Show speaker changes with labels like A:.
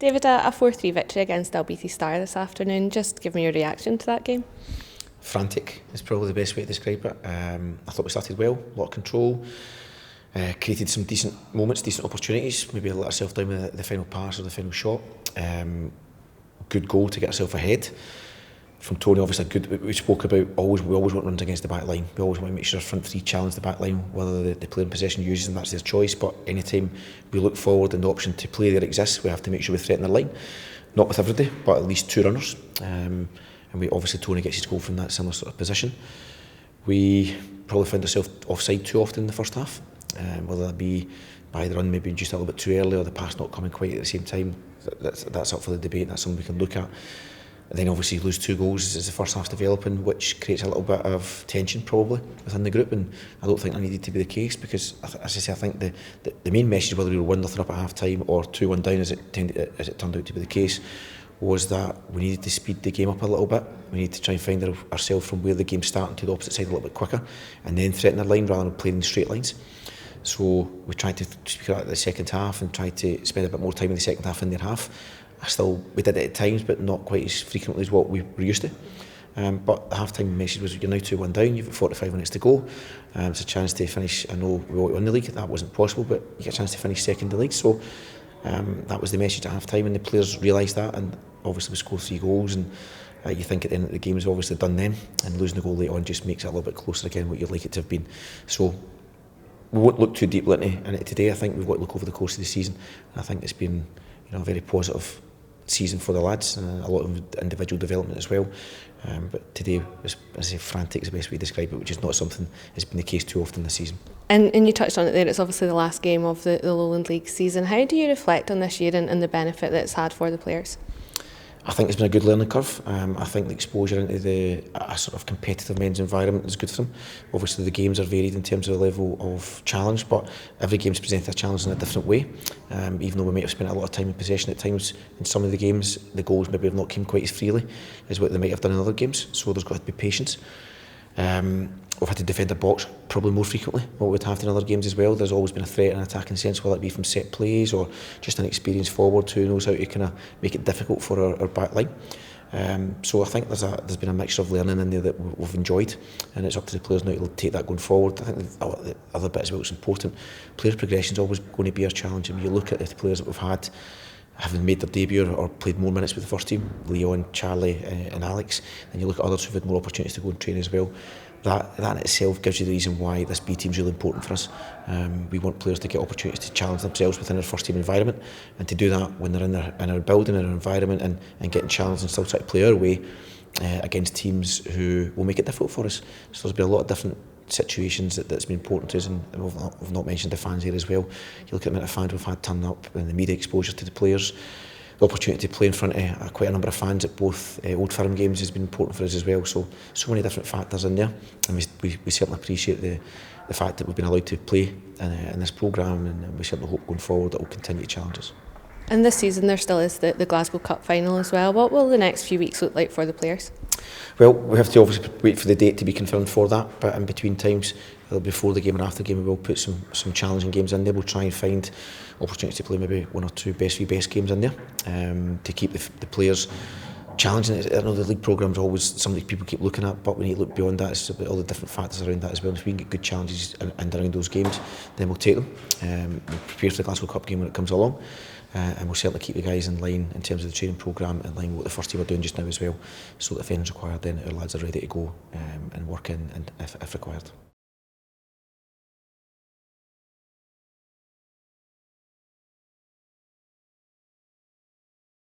A: David, a 4-3 victory against Dalbeattie Star this afternoon. Just give me your reaction to that game.
B: Frantic is probably the best way to describe it. I thought we started well, a lot of control, created some decent moments, decent opportunities, maybe let ourselves down with the final pass or the final shot. Good goal to get ourselves ahead. From Tony, obviously good. We spoke about we always want runs against the back line. We always want to make sure our front three challenge the back line, whether the player in possession uses them, that's their choice. But anytime we look forward and the option to play there exists, we have to make sure we threaten the line. Not with everybody, but at least two runners. And we obviously Tony gets his goal from that similar sort of position. We probably found ourselves offside too often in the first half, whether that be by the run maybe just a little bit too early or the pass not coming quite at the same time. That's up for the debate. That's something we can look at. And then obviously lose two goals as the first half's developing, which creates a little bit of tension probably within the group, and I don't think that needed to be the case because, as I say, I think the main message, whether we were 1-0 up at half time or 2-1 down as it turned out to be the case, was that we needed to speed the game up a little bit. We need to try and find ourselves from where the game's starting to the opposite side a little bit quicker and then threaten our line rather than playing in straight lines. So we tried to speak out the second half and tried to spend a bit more time in the second half in their half. We did it at times, but not quite as frequently as what we were used to. But the half-time message was, you're now 2-1 down, you've got 45 minutes to go. It's a chance to finish. I know we won the league, that wasn't possible, but you get a chance to finish second in the league. So that was the message at half-time, and the players realised that, and obviously we scored 3 goals, and you think at the end of the game is obviously done then, and losing the goal late on just makes it a little bit closer again, what you'd like it to have been. So we won't look too deeply into it today. I think we've got to look over the course of the season, and I think it's been a very positive season for the lads and a lot of individual development as well. But today, as I say, frantic is the best way to describe it, which is not something that's been the case too often this season.
A: And you touched on it there, it's obviously the last game of the Lowland League season. How do you reflect on this year and the benefit that it's had for the players?
B: I think it's been a good learning curve. I think the exposure into a sort of competitive men's environment is good for them. Obviously the games are varied in terms of the level of challenge, but every game's presented a challenge in a different way. Even though we might have spent a lot of time in possession at times, in some of the games the goals maybe have not come quite as freely as what they might have done in other games, so there's got to be patience. We've had to defend the box probably more frequently than what we'd have in other games as well. There's always been a threat and attacking sense, whether it be from set plays or just an experienced forward who knows how to kind of make it difficult for our back line. So I think there's been a mixture of learning in there that we've enjoyed, and it's up to the players now to take that going forward. I think the other bit as well that's important, player progression is always going to be our challenge. And when you look at the players that we've had having made their debut or played more minutes with the first team, Leon, Charlie and Alex, and you look at others who've had more opportunities to go and train as well, that in itself gives you the reason why this B team is really important for us. We want players to get opportunities to challenge themselves within their first team environment, and to do that when they're in our building, in our environment, and getting challenged and still try to play our way against teams who will make it difficult for us. So there's been a lot of different situations that's been important to us, and we've not mentioned the fans here as well. You look at the amount of fans we've had turn up and the media exposure to the players. The opportunity to play in front of quite a number of fans at both Old Firm games has been important for us as well. So many different factors in there, and we certainly appreciate the fact that we've been allowed to play in this programme, and we certainly hope going forward that will continue to challenge us.
A: And this season there still is the Glasgow Cup final as well. What will the next few weeks look like for the players?
B: Well, we have to obviously wait for the date to be confirmed for that, but in between times, before the game and after the game, we will put some challenging games in there. We'll try and find opportunities to play maybe 1 or 2 best games in there to keep the players challenging. I know the league programme is always something people keep looking at, but we need to look beyond that. It's about all the different factors around that as well. If we can get good challenges in and around those games, then we'll take them. We'll prepare for the Glasgow Cup game when it comes along, and we'll certainly keep the guys in line in terms of the training programme, in line with what the first team are doing just now as well, so that if anything's required, then our lads are ready to go and work in if required.